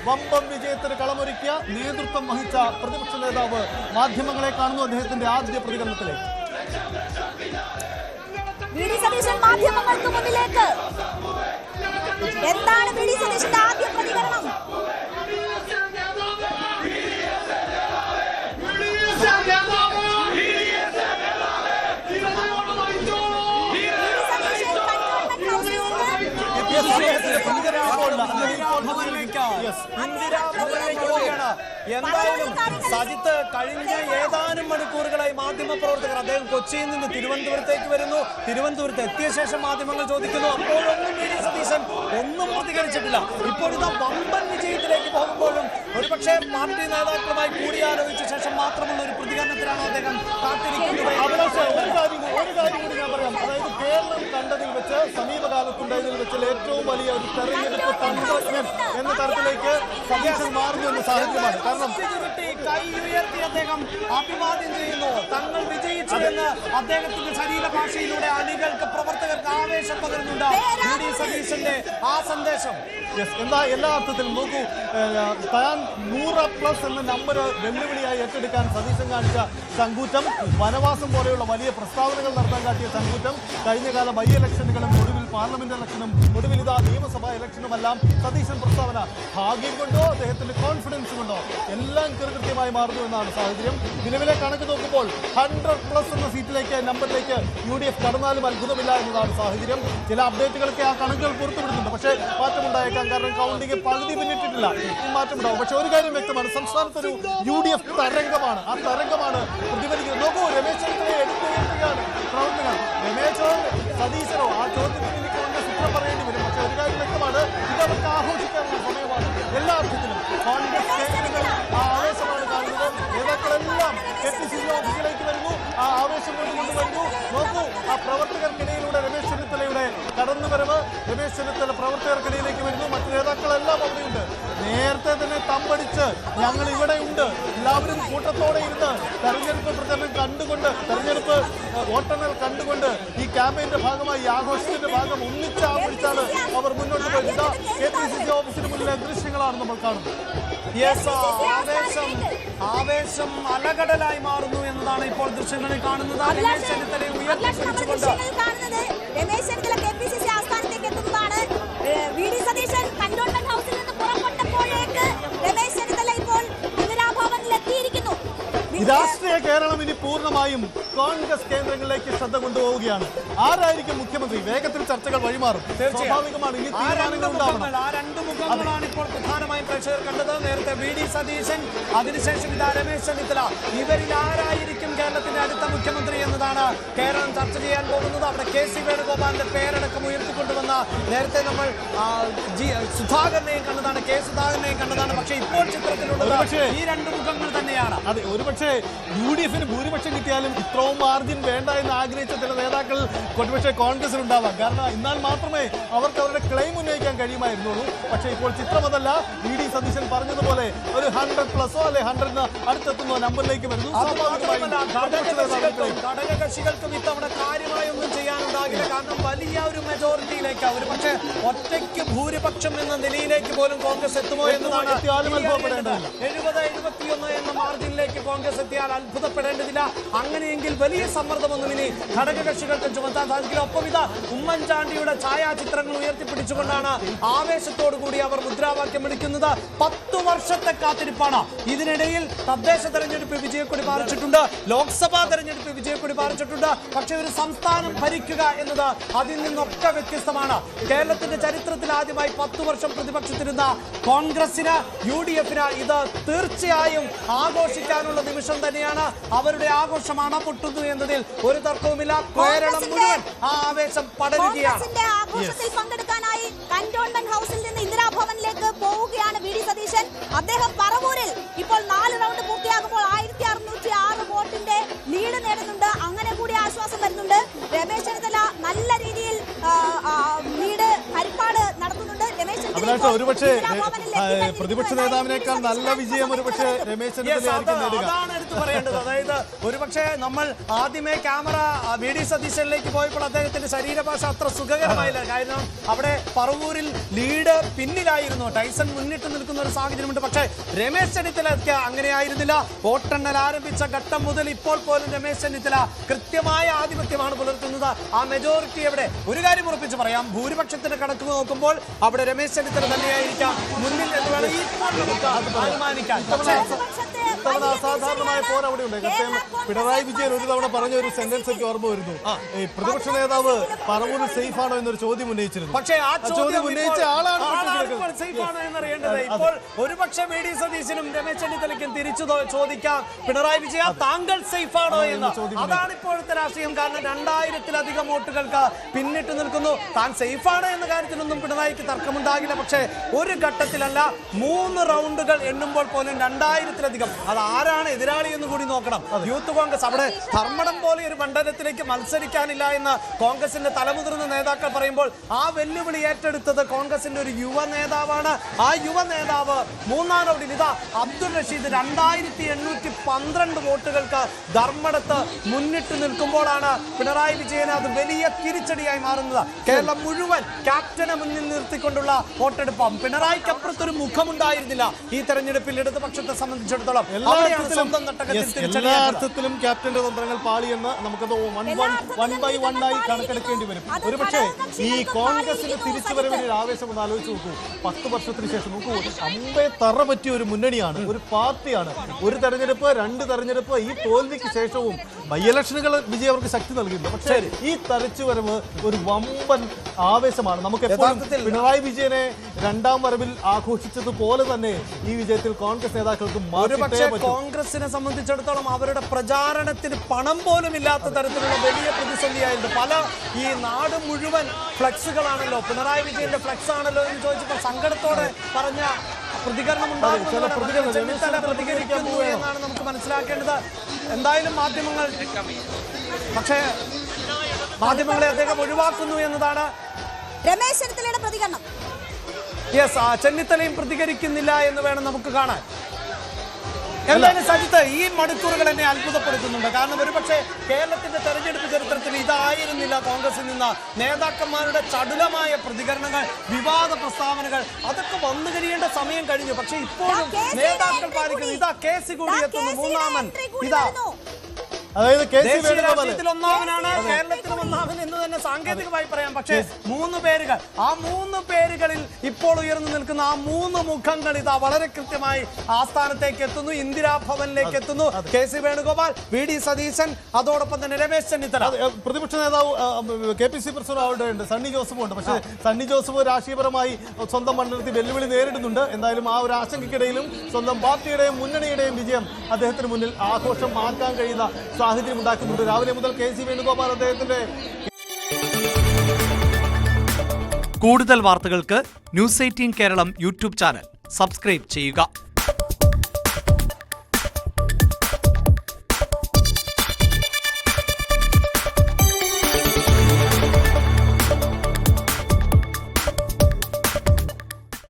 വമ്പം വിജയത്തിന് കളമൊരുക്കിയ നേതൃത്വം വഹിച്ച പ്രതിപക്ഷ നേതാവ് മാധ്യമങ്ങളെ കാണുന്നു. അദ്ദേഹത്തിന്റെ ആദ്യ പ്രതികരണത്തിലേക്ക്. വി.ഡി. സതീശൻ മാധ്യമങ്ങൾക്ക് മുന്നിലേക്ക്. എന്താണ് വി.ഡി. സതീശന്റെ ആദ്യ പ്രതികരണം? എന്തായാലും സജിത്ത് കഴിഞ്ഞ ഏതാനും മണിക്കൂറുകളായി മാധ്യമപ്രവർത്തകർ അദ്ദേഹം കൊച്ചിയിൽ നിന്ന് തിരുവനന്തപുരത്തേക്ക് വരുന്നു. തിരുവനന്തപുരത്ത് എത്തിയ ശേഷം മാധ്യമങ്ങൾ ചോദിക്കുന്നു. അപ്പോഴൊന്നും വി.ഡി. സതീശൻ ഒന്നും പ്രതികരിച്ചിട്ടില്ല. ഇപ്പോൾ ഇതാ വമ്പൻ വിജയത്തിലേക്ക് പോകുമ്പോഴും ഒരുപക്ഷെ പാർട്ടി നേതാക്കളുമായി കൂടിയാലോചിച്ച ശേഷം മാത്രമുള്ള ഒരു പ്രതികരണത്തിലാണ് അദ്ദേഹം കാത്തിരിക്കുന്നത്. ഒരു കാര്യം കൂടി ഞാൻ പറയാം. അതായത് കേരളം കണ്ടതിൽ വെച്ച് സമീപകാലത്തുണ്ടായതിൽ വെച്ച് ഏറ്റവും വലിയ ഒരു തെരഞ്ഞെടുപ്പ് തന്ത്രജ്ഞൻ എന്ന തരത്തിലേക്ക് സതീശൻ മാറുന്നു എന്ന സാഹചര്യമാണ്. കാരണം കൈ ഉയർത്തി അദ്ദേഹം അഭിവാദ്യം ചെയ്യുന്നു. തങ്ങൾ വിജയിച്ചുവെന്ന് അദ്ദേഹത്തിന്റെ ശരീരഭാഷയിലൂടെ അണികൾക്ക് പ്രവർത്തകർക്ക് ആവേശം പകരുന്നുണ്ട് വി.ഡി. സതീശന്റെ ആ സന്ദേശം. എന്താ എല്ലാ അർത്ഥത്തിലും നോക്കൂ, താൻ 100+ എന്ന നമ്പർ വെല്ലുവിളിയായി ഏറ്റെടുക്കാൻ സതീശൻ കാണിച്ച ചങ്കൂറ്റം, വനവാസം പോലെയുള്ള വലിയ പ്രസ്താവനകൾ നടത്താൻ കാട്ടിയ ചങ്കൂറ്റം, കഴിഞ്ഞകാല ബൈ ഇലക്ഷനുകളും ഒടുവിൽ പാർലമെന്റ് ഇലക്ഷനും ഒടുവിൽ ഇതാ നിയമസഭാ ഇലക്ഷനുമെല്ലാം സതീശൻ പ്രസ്താവന ഭാഗ്യം കൊണ്ടോ അദ്ദേഹത്തിന്റെ കോൺഫിഡൻസ് കൊണ്ടോ എല്ലാം കൃത്യമായി മാറുന്നു എന്നാണ് സാഹചര്യം. നിലവിലെ കണക്ക് നോക്കുമ്പോൾ 100+ എന്ന സീറ്റിലേക്ക് നമ്പറിലേക്ക് UDF കടന്നാലും അത്ഭുതമില്ല എന്നതാണ് സാഹചര്യം. ചില അപ്ഡേറ്റുകളൊക്കെ ആ കണക്കുകൾ പുറത്തുവിടുന്നുണ്ട്. പക്ഷേ മാറ്റമുണ്ടായേക്കാം. കാരണം കൗണ്ടിങ് പകുതി പിന്നിട്ടിട്ടില്ല. ഈ മാറ്റമുണ്ടാവും. പക്ഷെ ഒരു കാര്യം വ്യക്തമാണ്, സംസ്ഥാനത്തൊരു UDF തരംഗമാണ്. ആ തരംഗമാണ് പ്രതിഫലിക്കുന്നത്. നോക്കൂ, രമേശ് ചെന്നിത്തലയെ എടുത്തുയർത്തുകയാണ് പ്രവർത്തകർ. രമേശോ സതീശനോ ആ ചോദ്യത്തിന് എനിക്ക് കോൺഗ്രസ് ഉത്തരം പറയേണ്ടി വരും. പക്ഷെ ഒരു കാര്യം വ്യക്തമാണ്, ഇതവർക്ക് ആഘോഷിക്കാനുള്ള സമയമാണ്. എല്ലാ അർത്ഥത്തിലും കോൺഗ്രസ് കേന്ദ്രങ്ങൾ ആ ആവേശമാണ് കാണുന്നത്. നേതാക്കളെല്ലാം KPCC ഓഫീസിലേക്ക് വരുന്നു. ആ ആവേശം കൊണ്ടുവരുന്നു. നോക്കൂ, ആ പ്രവർത്തകർക്കിടയിലൂടെ രമേശ് ചെന്നിത്തലയുടെ കടന്നുവരവ്, രമേശ് ചെന്നിത്തല പ്രവർത്തകർക്കിടയിലേക്ക് വരുന്നു. മറ്റു നേതാക്കളെല്ലാം അവിടെയുണ്ട്. നേരത്തെ തന്നെ തമ്പടിച്ച് ഞങ്ങൾ ഇവിടെ ഉണ്ട്, എല്ലാവരും കൂട്ടത്തോടെ ഇരുന്ന് തെരഞ്ഞെടുപ്പ് പ്രചരണം കണ്ടുകൊണ്ട്, തെരഞ്ഞെടുപ്പ് വോട്ടെണ്ണൽ കണ്ടുകൊണ്ട് ഈ ക്യാമ്പയിന്റെ ഭാഗമായി, ഈ ആഘോഷത്തിന്റെ ഭാഗം ഒന്നിച്ച് ആഘോഷിച്ചാണ് അവർ മുന്നോട്ട് പോയത്. KPCC ഓഫീസിന് മുന്നിലെ ദൃശ്യങ്ങളാണ് നമ്മൾ കാണുന്നത്. ആവേശം അലകടലായി മാറുന്നു എന്നതാണ് ഇപ്പോൾ ദൃശ്യങ്ങളിൽ കാണുന്നത്. രമേശ് ചെന്നിത്തലയെ ഉയർത്തിപ്പിടിച്ചുകൊണ്ട് രമേശ് ചെന്നിത്തല KPCC ആസ്ഥാനത്തേക്ക് എത്തുന്നതാണ്. വി.ഡി. സതീശൻ കന്റോൺമെന്റ് ഹൗസിൽ നിന്ന് പുറപ്പെട്ടപ്പോഴേക്ക് രമേശ് ചെന്നിത്തല ഇപ്പോൾ ഇന്ദിരാഭവനിൽ എത്തിയിരിക്കുന്നു. രാഷ്ട്രീയ കേരളം ഇനി പൂർണ്ണമായും കോൺഗ്രസ് കേന്ദ്രങ്ങളിലേക്ക് ശ്രദ്ധ കൊണ്ടുപോവുകയാണ്. ആരായിരിക്കും മുഖ്യമന്ത്രി? വേഗത്തിൽ ചർച്ചകൾ വഴിമാറും. സ്വാഭാവികമാണ്. ഇനി തീരുമാനങ്ങൾ ഉണ്ടാവണം. ആ രണ്ട് മുഖങ്ങളാണ് ഇപ്പോൾ പ്രധാനമായും പ്രേക്ഷകർ കണ്ടത്. നേരത്തെ വി.ഡി. സതീശൻ, അതിനുശേഷം ഇതാ രമേശ് ചെന്നിത്തല. ഇവരിൽ ആരായിരിക്കും കേരളത്തിന്റെ അടുത്ത മുഖ്യമന്ത്രി എന്നതാണ് കേരളം ചർച്ച ചെയ്യാൻ പോകുന്നത്. അവിടെ KC വേണുഗോപാലിന്റെ പേരടക്കം ഉയർത്തിക്കൊണ്ടുവന്ന നേരത്തെ നമ്മൾ സുധാകരനെയും കണ്ടതാണ്, K. സുധാകരനെയും കണ്ടതാണ്. പക്ഷേ ഇപ്പോൾ ചിത്രത്തിലുള്ളത് ഈ രണ്ട് മുഖങ്ങൾ തന്നെയാണ്. അതെ, ഒരുപക്ഷെ UDFന് ഭൂരിപക്ഷം കിട്ടിയാലും ഇത്രയും മാർജിൻ വേണ്ട എന്ന് ആഗ്രഹിച്ച ചില നേതാക്കൾ ഒരുപക്ഷെ കോൺഗ്രസിലുണ്ടാവാം. കാരണം എന്നാൽ മാത്രമേ അവർക്ക് അവരുടെ ക്ലെയിം ഉന്നയിക്കാൻ കഴിയുമായിരുന്നുള്ളൂ. പക്ഷേ ഇപ്പോൾ ചിത്രമതല്ല. വി.ഡി. സതീശൻ പറഞ്ഞതുപോലെ ഒരു 100+ അല്ലെ 100 അടുത്തെത്തുന്ന നമ്പറിലേക്ക് വരുന്നു. ഘടകകക്ഷികൾക്കും ഇത്തവണ കാര്യമായി ഒന്നും ചെയ്യാനുണ്ടാകില്ല. കാരണം വലിയ ഒരു മെജോറിറ്റിയിലേക്ക്, ഒരു പക്ഷേ ഒറ്റയ്ക്ക് ഭൂരിപക്ഷം എന്ന നിലയിലേക്ക് പോലും കോൺഗ്രസ് എത്തുമോ എന്നതാണ് 70-71 എന്ന മാർജിനിലേക്ക് കോൺഗ്രസ് എത്തിയാൽ അത്ഭുതപ്പെടേണ്ടതില്ല. അങ്ങനെയെങ്കിൽ വലിയ സമ്മർദ്ദമൊന്നും ഇനി ഘടകകക്ഷികൾക്ക് ചുമത്താൻ സാധിക്കില്ല. ഒപ്പം ഇതാ ഉമ്മൻചാണ്ടിയുടെ ഛായാചിത്രങ്ങൾ ഉയർത്തിപ്പിടിച്ചുകൊണ്ടാണ് ആവേശത്തോടു കൂടി അവർ മുദ്രാവാക്യം വിളിക്കുന്നത്. 10 വർഷത്തെ കാത്തിരിപ്പാണ്. ഇതിനിടയിൽ തദ്ദേശ തെരഞ്ഞെടുപ്പ് വിജയക്കൊടി പാറിച്ചിട്ടുണ്ട്, ലോക്സഭാ തെരഞ്ഞെടുപ്പ് വിജയക്കൊടി പാറിച്ചിട്ടുണ്ട്. പക്ഷേ ഒരു സംസ്ഥാനം ഭരിക്കുക എന്നത് അതിൽ നിന്നൊക്കെ വ്യത്യസ്തമാണ്. കേരളത്തിന്റെ ചരിത്രത്തിൽ ആദ്യമായി 10 വർഷം പ്രതിപക്ഷത്തിരുന്ന കോൺഗ്രസിന്, UDFന് ഇത് തീർച്ചയായും ആഘോഷിക്കാനുള്ള നിമിഷം തന്നെയാണ്. അവരുടെ ആഘോഷം അണപൊട്ടുന്നു എന്നതിൽ ഒരു തർക്കവുമില്ല. കേരളം മുഴുവൻ ആ ആവേശം പടരുകയാണ്. ആഘോഷത്തിൽ പങ്കെടുക്കാനായി കന്റോൺമെന്റ് ഹൗസിൽ നിന്ന് ഇന്ദിരാഭവനിലേക്ക് പോവുകയാണ് വി.ഡി. സതീശൻ. അദ്ദേഹം പറവൂരിൽ ഇപ്പോൾ 4 റൗണ്ട് പൂർത്തിയാകുമ്പോൾ 1606 വോട്ടിന്റെ ലീഡ് നേടുന്നുണ്ട്. അങ്ങനെ കൂടി ആശ്വാസം വരുന്നുണ്ട്. രമേശ് ചെന്നിത്തല നല്ല രീതിയിൽ ലീഡ് ഹരിപ്പാട് നടത്തുന്നുണ്ട്. രമേശ് ചെന്നിത്തല അഭിലാഷ് ഒരുപക്ഷെ പ്രതിപക്ഷ നേതാവിനേക്കാൾ നല്ല വിജയം ഒരുപക്ഷെ രമേശ് ചെന്നിത്തലയായിരിക്കും നേടുക. അതാണ് എടുത്തു പറയേണ്ടത്. അതായത് ഒരുപക്ഷെ നമ്മൾ ആദ്യമേ ക്യാമറ VD സതീശനിലേക്ക് പോയപ്പോൾ അദ്ദേഹത്തിന്റെ ശരീരഭാഷ അത്ര സുഖകരമായില്ല. കാരണം അവിടെ പറവൂരിൽ ലീഡ് പിന്നിലായിരുന്നു, ടൈസൺ മുന്നിട്ട് നിൽക്കുന്ന ഒരു സാഹചര്യമുണ്ട്. പക്ഷേ രമേശ് ചെന്നിത്തലയ്ക്ക് അങ്ങനെയായിരുന്നില്ല. വോട്ടെണ്ണൽ ആരംഭിച്ച ഘട്ടം മുതൽ ഇപ്പോൾ പോലും രമേശ് ചെന്നിത്തല കൃത്യമായ ആധിപത്യമാണ് പുലർത്തുന്നത്. ആ മെജോറിറ്റി എവിടെ? ഒരു കാര്യം ഉറപ്പിച്ച് പറയാം, ഭൂരിപക്ഷത്തിന്റെ കണക്ക് നോക്കുമ്പോൾ അവിടെ രമേശ് ചെന്നിത്തല തന്നെയായിരിക്കാം മുന്നിൽ എന്ന് വേണം ഇപ്പോൾ നമുക്ക് അനുമാനിക്കാൻ. ഇത്തവണ അസാധാരണമായ പോരവിടെയുണ്ട്. പിണറായി വിജയൻ ഒരു തവണ പറഞ്ഞ ഒരു സെന്റൻസ് എനിക്ക് ഓർമ്മ വരുന്നു. ഈ പ്രതിപക്ഷ നേതാവ് പറവൂരിൽ സേഫ് ആണോ എന്നൊരു ചോദ്യം ഉന്നയിച്ചിരുന്നു. പക്ഷേ ആ ചോദ്യം ഉന്നയിച്ച ആളാണ് സേഫ് ആണോ എന്നറിയേണ്ടത്. ഇപ്പോൾ ഒരുപക്ഷെ VD സതീശനും രമേശ് ചെന്നിത്തലയ്ക്കും തിരിച്ചു ചോദിക്കാം, പിണറായി വിജയ താങ്കൾ സേഫ് ആണോ എന്ന്. അതാണ് ഇപ്പോഴത്തെ രാഷ്ട്രീയം. കാരണം 2000-ലധികം വോട്ടുകൾക്ക് പിന്നിട്ട് നിൽക്കുന്നു. താൻ സേഫ് ആണ് എന്ന കാര്യത്തിലൊന്നും പിണറായിക്ക് തർക്കമുണ്ടാകില്ല. പക്ഷേ ഒരു ഘട്ടത്തിലല്ല, 3 റൗണ്ടുകൾ എണ്ണുമ്പോൾ പോലും 2000-ലധികം. അത് ആരാണ് എതിരാളി എന്ന് കൂടി നോക്കണം. യൂത്ത് കോൺഗ്രസ് അവിടെ ധർമ്മടം പോലെ ഒരു മണ്ഡലത്തിലേക്ക് മത്സരിക്കാനില്ല എന്ന് കോൺഗ്രസിന്റെ തലമുതിർന്ന നേതാക്കൾ പറയുമ്പോൾ ആ വെല്ലുവിളി ഏറ്റെടുത്തത് കോൺഗ്രസിന്റെ ഒരു യുവ നേതാവാണ്. ആ യുവ നേതാവ് 3ാം റൗണ്ടിൽ ഇതാ അബ്ദുൾ റഷീദ് 2812 വോട്ടുകൾക്ക് ധർമ്മടത്ത് മുന്നിട്ട് നിൽക്കുമ്പോഴാണ് പിണറായി വിജയന് അത് വലിയ തിരിച്ചടിയായി മാറുന്നത്. കേരളം മുഴുവൻ ക്യാപ്റ്റനെ മുന്നിൽ നിർത്തിക്കൊണ്ടുള്ള വോട്ടെടുപ്പം. പിണറായിക്കപ്പുറത്തൊരു മുഖമുണ്ടായിരുന്നില്ല ഈ തെരഞ്ഞെടുപ്പിൽ ഇടതുപക്ഷത്തെ സംബന്ധിച്ചിടത്തോളം. എല്ലാ അർത്ഥത്തിലും ക്യാപ്റ്റന്റെ തന്ത്രങ്ങൾ പാളിയെന്ന് നമുക്കത് 1 ആയി കണക്കെടുക്കേണ്ടി വരും. ഒരുപക്ഷെ ഈ കോൺഗ്രസിന്റെ തിരിച്ചുവരവിന് ഒരു ആവേശം ഒന്ന് ആലോചിച്ച് നോക്കൂ. 10 വർഷത്തിന് ശേഷം നോക്കൂ, അമ്പേ തറ പറ്റിയ ഒരു മുന്നണിയാണ്, ഒരു പാർട്ടിയാണ്. ഒരു തെരഞ്ഞെടുപ്പ്, 2 തെരഞ്ഞെടുപ്പ്, ഈ തോൽവിക്ക് ശേഷവും ബൈ ഇലക്ഷനുകൾ വിജയം അവർക്ക് ശക്തി നൽകിയിട്ടുണ്ട്. പക്ഷേ ഈ തരച്ചുവരവ് ഒരു വമ്പൻ ആവേശമാണ്. നമുക്ക് പിണറായി വിജയനെ 2ാം വരവിൽ ആഘോഷിച്ചതുപോലെ തന്നെ ഈ വിജയത്തിൽ കോൺഗ്രസ് നേതാക്കൾക്ക് കോൺഗ്രസിനെ സംബന്ധിച്ചിടത്തോളം അവരുടെ പ്രചാരണത്തിന് പണം പോലും ഇല്ലാത്ത തരത്തിലുള്ള വലിയ പ്രതിസന്ധിയായിരുന്നു. പല ഈ നാട് മുഴുവൻ ഫ്ലക്സുകളാണല്ലോ, പിണറായി വിജയന്റെ ഫ്ലക്സ് ആണല്ലോ എന്ന് ചോദിച്ചപ്പോൾ സങ്കടത്തോടെ പറഞ്ഞ പ്രതികരണം പ്രതികരിക്കുന്നു എന്നാണ് നമുക്ക് മനസ്സിലാക്കേണ്ടത്. എന്തായാലും മാധ്യമങ്ങളെ അദ്ദേഹം ഒഴിവാക്കുന്നു എന്നതാണ് രമേശ് ചെന്നിത്തലയുടെ പ്രതികരണം. ചെന്നിത്തലയും പ്രതികരിക്കുന്നില്ല എന്ന് വേണം നമുക്ക് കാണാൻ. എന്തായാലും സജിത്ത്, ഈ മണിക്കൂറുകൾ എന്നെ അത്ഭുതപ്പെടുത്തുന്നുണ്ട്. കാരണം ഒരുപക്ഷെ കേരളത്തിന്റെ തെരഞ്ഞെടുപ്പ് ചരിത്രത്തിൽ ഇതായിരുന്നില്ല കോൺഗ്രസിൽ നിന്ന് നേതാക്കന്മാരുടെ ചടുലമായ പ്രതികരണങ്ങൾ, വിവാദ പ്രസ്താവനകൾ. അതൊക്കെ വന്നു കഴിയേണ്ട സമയം കഴിഞ്ഞു. പക്ഷെ ഇപ്പോഴും നേതാക്കൾ പാലിക്കുന്നു. ഇതാ കേസി കൂടി എത്തുന്നു, 3ാമൻ. ഇതാ അതായത് രാഷ്ട്രീയത്തിൽ ഒന്നാമനാണ്, കേരളത്തിലും ഒന്നാമൻ എന്ന് തന്നെ സാങ്കേതികമായി പറയാം. പക്ഷേ 3 പേരുകൾ, ആ 3 പേരുകളിൽ ഇപ്പോൾ ഉയർന്നു നിൽക്കുന്ന ആ 3 മുഖങ്ങൾ ഇതാ വളരെ കൃത്യമായി ആസ്ഥാനത്തേക്ക് എത്തുന്നു, ഇന്ദിരാഭവനിലേക്ക് എത്തുന്നു. KC വേണുഗോപാൽ, VD സതീശൻ, അതോടൊപ്പം തന്നെ രമേശ് ചെന്നിത്തല. പ്രതിപക്ഷ നേതാവ് KPC പ്രസിഡന്റ് അവിടെ ഉണ്ട്, സണ്ണി ജോസഫും ഉണ്ട്. പക്ഷേ സണ്ണി ജോസഫ് രാഷ്ട്രീയപരമായി സ്വന്തം മണ്ഡലത്തിൽ വെല്ലുവിളി നേരിടുന്നുണ്ട്. എന്തായാലും ആ ഒരു ആശങ്കയ്ക്കിടയിലും സ്വന്തം പാർട്ടിയുടെയും മുന്നണിയുടെയും വിജയം അദ്ദേഹത്തിന് മുന്നിൽ ആഘോഷം ആക്കാൻ കഴിയുന്ന സാഹചര്യം ഉണ്ടാക്കുന്നുണ്ട്. രാവിലെ മുതൽ KC വേണുഗോപാൽ അദ്ദേഹത്തിന്റെ കൂടുതൽ വാർത്തകൾക്ക് News 18 Keralam YouTube channel subscribe ചെയ്യുക.